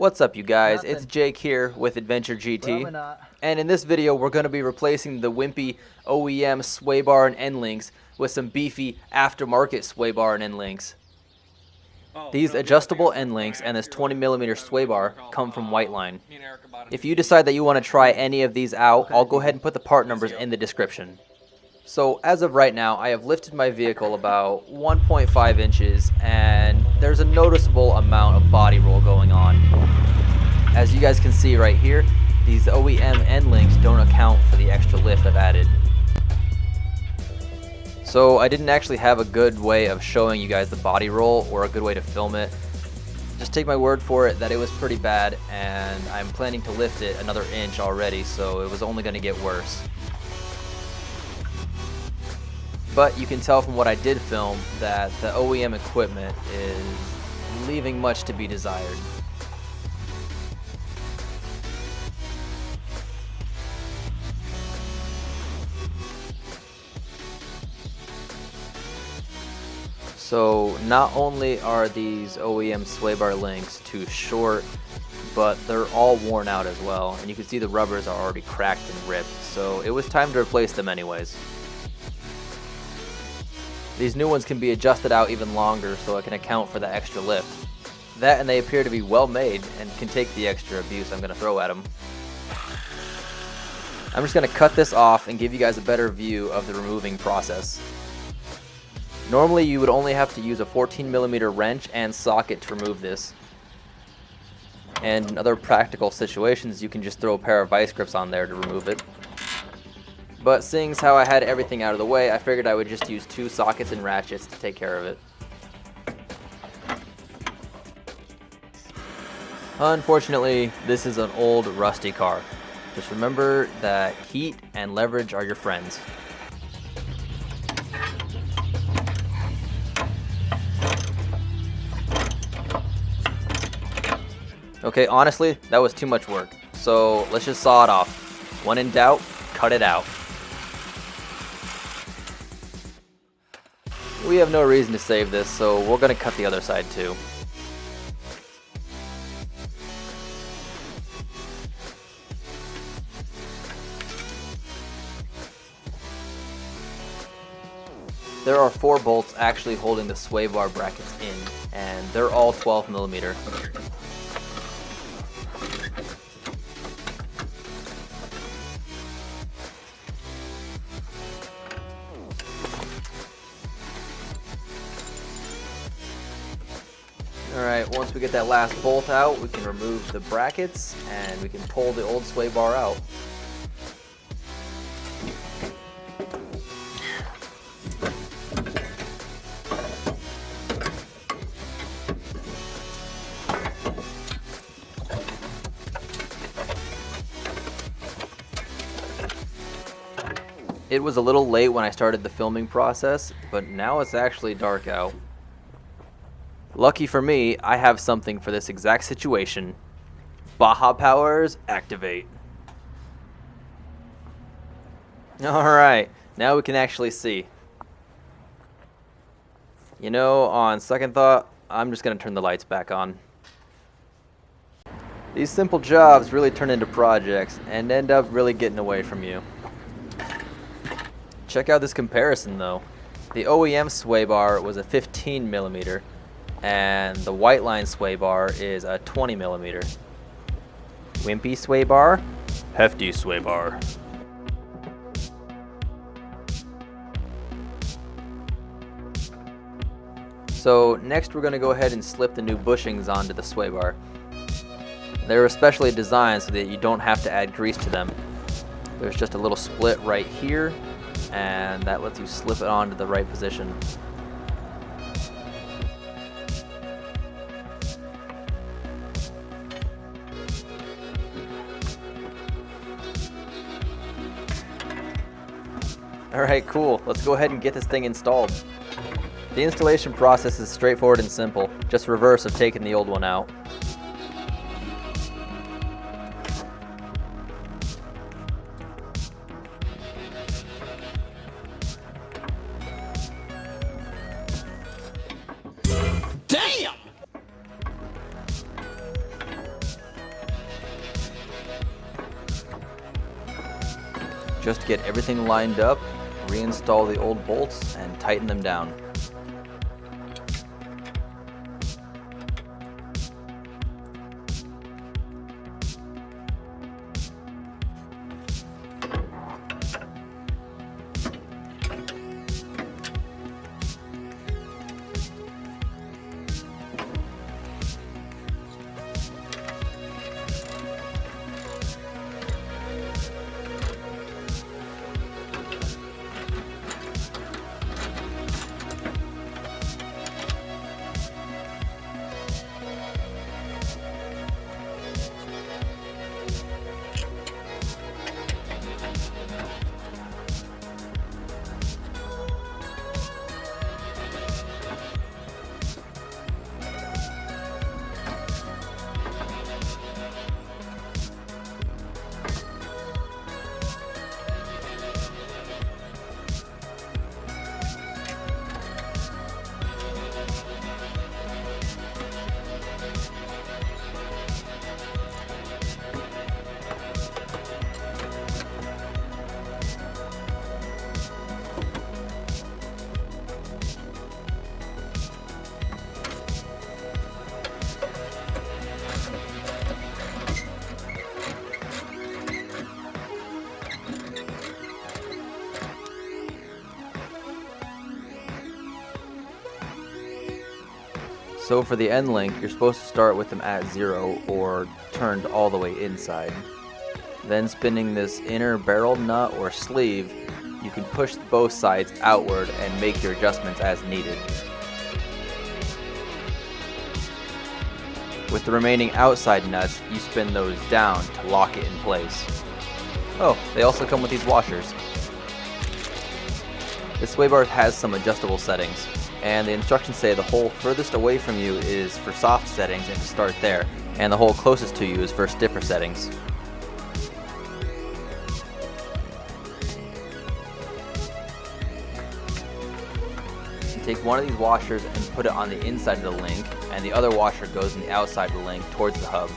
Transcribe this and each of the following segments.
What's up, you guys? It's Jake here with Adventure GT, and in this video we're going to be replacing the wimpy OEM sway bar and end links with some beefy aftermarket sway bar and end links. These adjustable end links and this 20mm sway bar come from Whiteline. If you decide that you want to try any of these out, I'll go ahead and put the part numbers in the description. So as of right now, I have lifted my vehicle about 1.5 inches and there's a noticeable amount of body roll going on. As you guys can see right here, these OEM end links don't account for the extra lift I've added. So I didn't actually have a good way of showing you guys the body roll or a good way to film it. Just take my word for it that it was pretty bad, and I'm planning to lift it another inch already, so it was only going to get worse. But you can tell from what I did film that the OEM equipment is leaving much to be desired. So not only are these OEM sway bar links too short, but they're all worn out as well, and you can see the rubbers are already cracked and ripped, so it was time to replace them anyways. These new ones can be adjusted out even longer so it can account for the extra lift. That, and they appear to be well made and can take the extra abuse I'm going to throw at them. I'm just going to cut this off and give you guys a better view of the removing process. Normally you would only have to use a 14mm wrench and socket to remove this. And in other practical situations you can just throw a pair of vice grips on there to remove it. But seeing as how I had everything out of the way, I figured I would just use 2 sockets and ratchets to take care of it. Unfortunately, this is an old rusty car. Just remember that heat and leverage are your friends. Okay, honestly, that was too much work. So let's just saw it off. When in doubt, cut it out. We have no reason to save this, so we're going to cut the other side too. There are 4 bolts actually holding the sway bar brackets in, and they're all 12mm. Alright, once we get that last bolt out, we can remove the brackets and we can pull the old sway bar out. It was a little late when I started the filming process, but now it's actually dark out. Lucky for me, I have something for this exact situation. Baja powers, activate. Alright, now we can actually see. You know, on second thought, I'm just going to turn the lights back on. These simple jobs really turn into projects and end up really getting away from you. Check out this comparison though. The OEM sway bar was a 15mm. And the Whiteline sway bar is a 20mm. Wimpy sway bar, hefty sway bar. So next we're going to go ahead and slip the new bushings onto the sway bar. They're especially designed so that you don't have to add grease to them. There's just a little split right here, and that lets you slip it onto the right position. Alright, cool. Let's go ahead and get this thing installed. The installation process is straightforward and simple, just reverse of taking the old one out. Just get everything lined up, reinstall the old bolts, and tighten them down. So for the end link, you're supposed to start with them at 0 or turned all the way inside. Then spinning this inner barrel nut or sleeve, you can push both sides outward and make your adjustments as needed. With the remaining outside nuts, you spin those down to lock it in place. Oh, they also come with these washers. This sway bar has some adjustable settings, and the instructions say the hole furthest away from you is for soft settings and to start there, and the hole closest to you is for stiffer settings. You take one of these washers and put it on the inside of the link, and the other washer goes on the outside of the link towards the hub.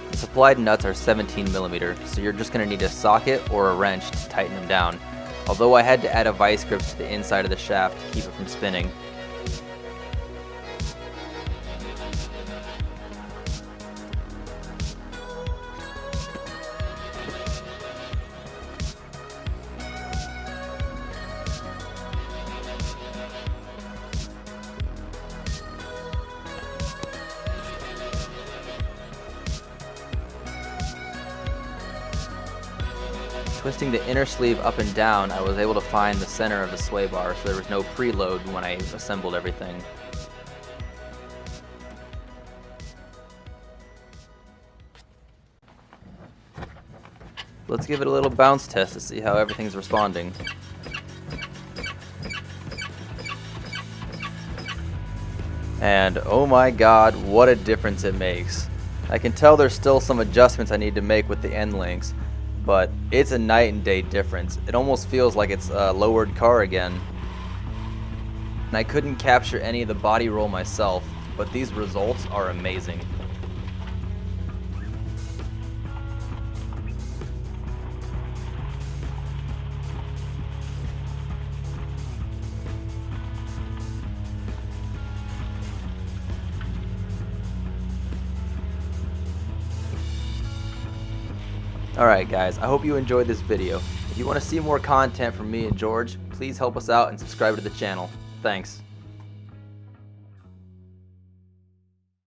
The supplied nuts are 17mm, so you're just going to need a socket or a wrench to tighten them down, although I had to add a vice grip to the inside of the shaft to keep it from spinning. Twisting the inner sleeve up and down, I was able to find the center of the sway bar, so there was no preload when I assembled everything. Let's give it a little bounce test to see how everything's responding. And oh my god, what a difference it makes. I can tell there's still some adjustments I need to make with the end links, but it's a night and day difference. It almost feels like it's a lowered car again. And I couldn't capture any of the body roll myself, but these results are amazing. Alright guys, I hope you enjoyed this video. If you want to see more content from me and George, please help us out and subscribe to the channel. Thanks.